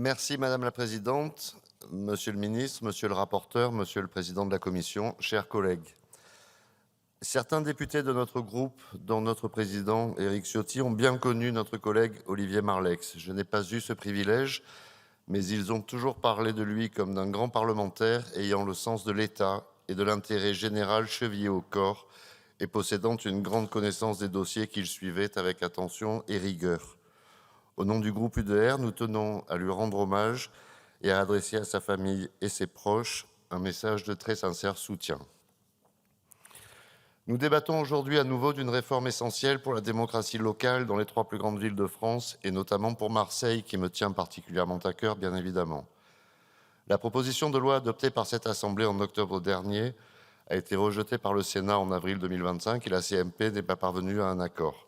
Merci Madame la Présidente, Monsieur le Ministre, Monsieur le rapporteur, Monsieur le Président de la Commission, chers collègues. Certains députés de notre groupe, dont notre président Éric Ciotti, ont bien connu notre collègue Olivier Marleix. Je n'ai pas eu ce privilège, mais ils ont toujours parlé de lui comme d'un grand parlementaire ayant le sens de l'État et de l'intérêt général chevillé au corps et possédant une grande connaissance des dossiers qu'il suivait avec attention et rigueur. Au nom du groupe UDR, nous tenons à lui rendre hommage et à adresser à sa famille et ses proches un message de très sincère soutien. Nous débattons aujourd'hui à nouveau d'une réforme essentielle pour la démocratie locale dans les 3 plus grandes villes de France, et notamment pour Marseille, qui me tient particulièrement à cœur, bien évidemment. La proposition de loi adoptée par cette Assemblée en octobre dernier a été rejetée par le Sénat en avril 2025 et la CMP n'est pas parvenue à un accord.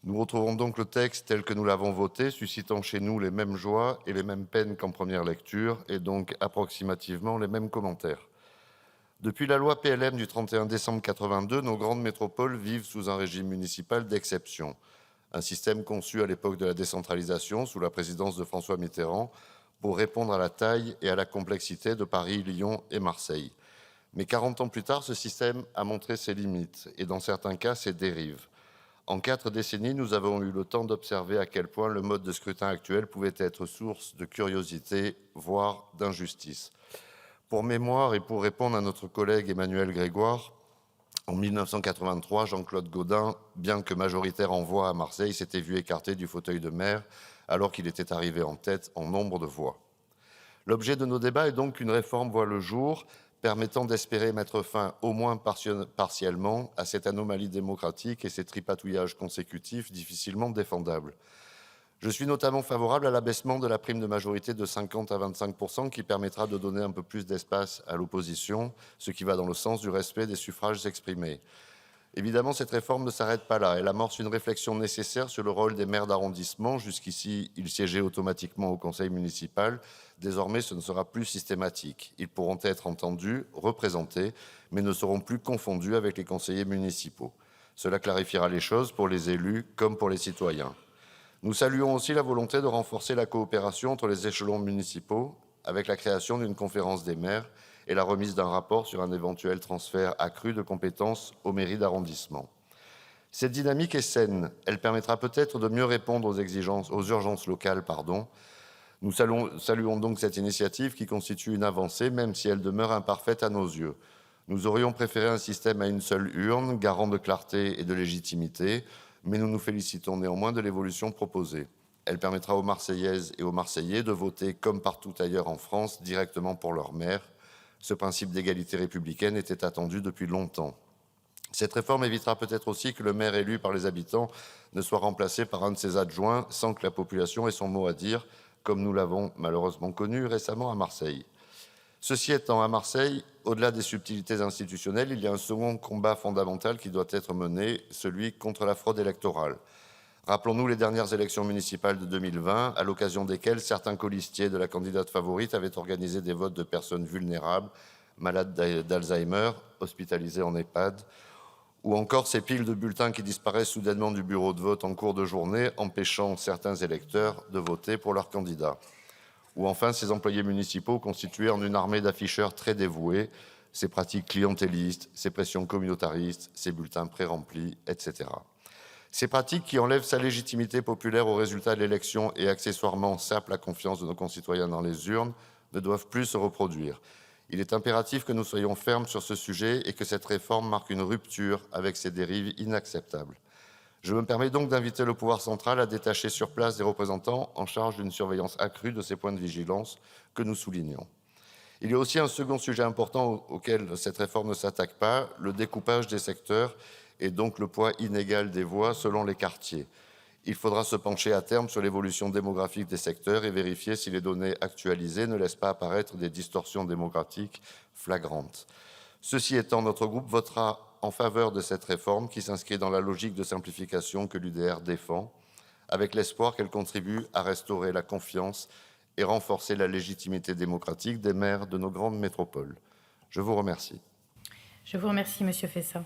Nous retrouvons donc le texte tel que nous l'avons voté, suscitant chez nous les mêmes joies et les mêmes peines qu'en première lecture, et donc approximativement les mêmes commentaires. Depuis la loi PLM du 31 décembre 82, nos grandes métropoles vivent sous un régime municipal d'exception, un système conçu à l'époque de la décentralisation sous la présidence de François Mitterrand pour répondre à la taille et à la complexité de Paris, Lyon et Marseille. Mais 40 ans plus tard, ce système a montré ses limites et dans certains cas ses dérives. En 4 décennies, nous avons eu le temps d'observer à quel point le mode de scrutin actuel pouvait être source de curiosité, voire d'injustice. Pour mémoire et pour répondre à notre collègue Emmanuel Grégoire, en 1983, Jean-Claude Gaudin, bien que majoritaire en voix à Marseille, s'était vu écarté du fauteuil de maire alors qu'il était arrivé en tête en nombre de voix. L'objet de nos débats est donc qu'une réforme voit le jour, permettant d'espérer mettre fin, au moins partiellement, à cette anomalie démocratique et ces tripatouillages consécutifs difficilement défendables. Je suis notamment favorable à l'abaissement de la prime de majorité de 50 à 25% qui permettra de donner un peu plus d'espace à l'opposition, ce qui va dans le sens du respect des suffrages exprimés. Évidemment, cette réforme ne s'arrête pas là. Elle amorce une réflexion nécessaire sur le rôle des maires d'arrondissement. Jusqu'ici, ils siégeaient automatiquement au conseil municipal. Désormais, ce ne sera plus systématique. Ils pourront être entendus, représentés, mais ne seront plus confondus avec les conseillers municipaux. Cela clarifiera les choses pour les élus comme pour les citoyens. Nous saluons aussi la volonté de renforcer la coopération entre les échelons municipaux avec la création d'une conférence des maires et la remise d'un rapport sur un éventuel transfert accru de compétences aux mairies d'arrondissement. Cette dynamique est saine. Elle permettra peut-être de mieux répondre aux urgences locales. Nous saluons donc cette initiative qui constitue une avancée, même si elle demeure imparfaite à nos yeux. Nous aurions préféré un système à une seule urne, garant de clarté et de légitimité, mais nous nous félicitons néanmoins de l'évolution proposée. Elle permettra aux Marseillaises et aux Marseillais de voter, comme partout ailleurs en France, directement pour leur maire. Ce principe d'égalité républicaine était attendu depuis longtemps. Cette réforme évitera peut-être aussi que le maire élu par les habitants ne soit remplacé par un de ses adjoints sans que la population ait son mot à dire, comme nous l'avons malheureusement connu récemment à Marseille. Ceci étant, à Marseille, au-delà des subtilités institutionnelles, il y a un second combat fondamental qui doit être mené, celui contre la fraude électorale. Rappelons-nous les dernières élections municipales de 2020, à l'occasion desquelles certains colistiers de la candidate favorite avaient organisé des votes de personnes vulnérables, malades d'Alzheimer, hospitalisées en EHPAD, ou encore ces piles de bulletins qui disparaissent soudainement du bureau de vote en cours de journée, empêchant certains électeurs de voter pour leur candidat. Ou enfin ces employés municipaux constitués en une armée d'afficheurs très dévoués, ces pratiques clientélistes, ces pressions communautaristes, ces bulletins pré-remplis, etc. Ces pratiques qui enlèvent sa légitimité populaire au résultat de l'élection et accessoirement sapent la confiance de nos concitoyens dans les urnes ne doivent plus se reproduire. Il est impératif que nous soyons fermes sur ce sujet et que cette réforme marque une rupture avec ces dérives inacceptables. Je me permets donc d'inviter le pouvoir central à détacher sur place des représentants en charge d'une surveillance accrue de ces points de vigilance que nous soulignons. Il y a aussi un second sujet important auquel cette réforme ne s'attaque pas, le découpage des secteurs et donc le poids inégal des voix selon les quartiers. Il faudra se pencher à terme sur l'évolution démographique des secteurs et vérifier si les données actualisées ne laissent pas apparaître des distorsions démographiques flagrantes. Ceci étant, notre groupe votera en faveur de cette réforme qui s'inscrit dans la logique de simplification que l'UDR défend, avec l'espoir qu'elle contribue à restaurer la confiance et renforcer la légitimité démocratique des maires de nos grandes métropoles. Je vous remercie. Je vous remercie, Monsieur Fessa.